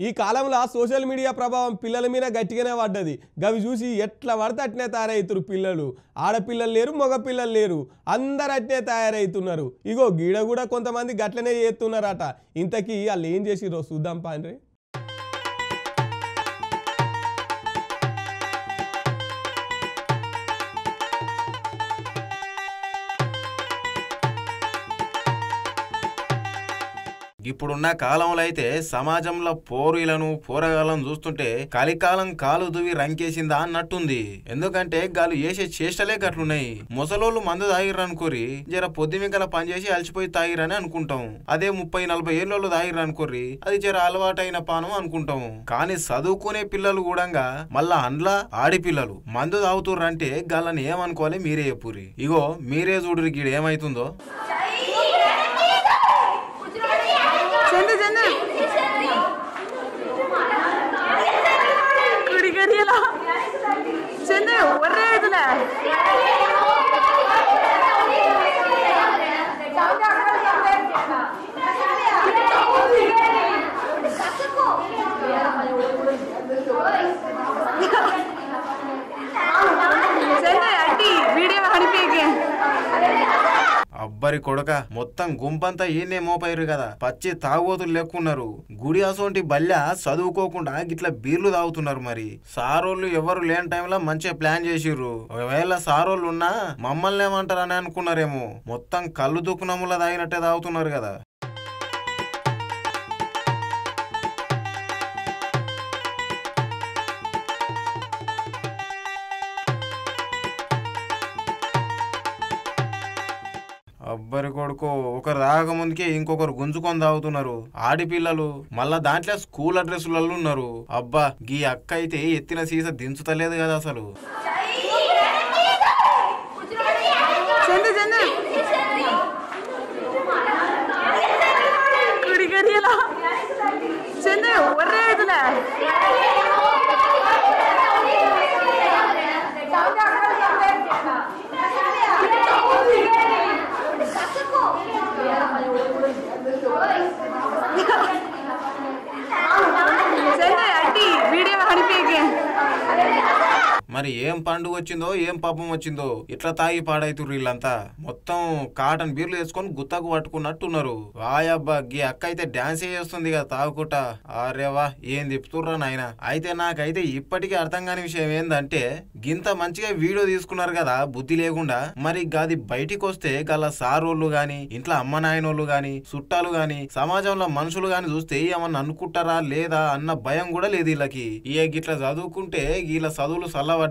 ఈ కాలంలో social media ప్రభావం పిల్లల మీద గట్టిగానే పడ్డది. గవి చూసి ఎట్లా పడితే అట్నే తయారవుతారు పిల్లలు. ఆడపిల్లలు లేరు, మగ పిల్లలు లేరు, అందరు అట్నే తయారవుతున్నారు. ఇగో గీడ కూడా కొంతమంది గట్లనే చేస్తున్నారట. ఇంతకీ వాళ్ళు ఏం చేసిరో చూద్దాం పాండ్రి. ఇప్పుడున్న కాలంలో అయితే సమాజంలో పోరీలను పోరగాళ్ళను చూస్తుంటే కలికాలం కాలు దువి రంకేసిందా అన్నట్టుంది. ఎందుకంటే గాలు వేసే చేష్టలే గట్లున్నాయి. ముసలోళ్ళు మందు తాగిర్రనుకోరి జర పొద్దుమికల పనిచేసి అలసిపోయి తాగిరని అనుకుంటాం. అదే 30-40 ఏళ్ళోళ్ళు తాగిర్రనుకోరి అది జర అలవాటైన పానం అనుకుంటాం. కానీ చదువుకునే పిల్లలు కూడా మళ్ళా అండ్ల ఆడిపిల్లలు మందు తాగుతుర్రంటే గాళ్ళని ఏమనుకోవాలి మీరే చెప్పురి. ఇగో మీరే చూడురి గీడ ఏమైతుందో. అబ్బరి కొడక మొత్తం గుంపంతా ఈయనే మోపైరు కదా. పచ్చి తాగోతులు లెక్కున్నారు. గుడి అసోంటి బల్య చదువుకోకుండా గిట్లా బీర్లు తాగుతున్నారు. మరి సారోళ్ళు ఎవరు లేని టైంలో మంచిగా ప్లాన్ చేసిర్రు. ఒకవేళ సారోళ్ళు ఉన్నా మమ్మల్ని ఏమంటారని అనుకున్నారేమో. మొత్తం కళ్ళు దుక్కునముల తాగినట్టే తాగుతున్నారు కదా. అబ్బరి కొడుకో ఒకరు తాగముందుకే ఇంకొకరు గుంజుకొని తాగుతున్నారు ఆడిపిల్లలు. మళ్ళా దాంట్లో స్కూల్ అడ్రస్లలో ఉన్నారు. అబ్బా గీ అక్క అయితే ఎత్తిన సీస దించుతలేదు కదా అసలు. మరి ఏం పండుగ వచ్చిందో ఏం పాపం వచ్చిందో ఇట్లా తాగి పాడైతుర్రు వీళ్ళంతా. మొత్తం కాటన్ బీర్లు వేసుకొని గుత్తకు పట్టుకున్నట్టున్నారు. వాయబ్బా గీ అక్క అయితే డాన్స్ చేస్తుంది కదా తాగుకుంటా. అరేవా ఏం తిప్పుతుర్రా నాయన. అయితే నాకైతే ఇప్పటికీ అర్థం కాని విషయం ఏందంటే గింత మంచిగా వీడియో తీసుకున్నారు కదా బుద్ధి లేకుండా. మరి గది బయటికి వస్తే గల సారోళ్ళు గాని ఇంట్లో అమ్మ నాయనోళ్ళు గాని చుట్టాలు గాని సమాజంలో మనుషులు గాని చూస్తే ఏమన్నా అనుకుంటారా లేదా అన్న భయం కూడా లేదు వీళ్ళకి. ఇక గిట్లా చదువుకుంటే వీళ్ళ చదువులు చల్లబడ్డట్టే.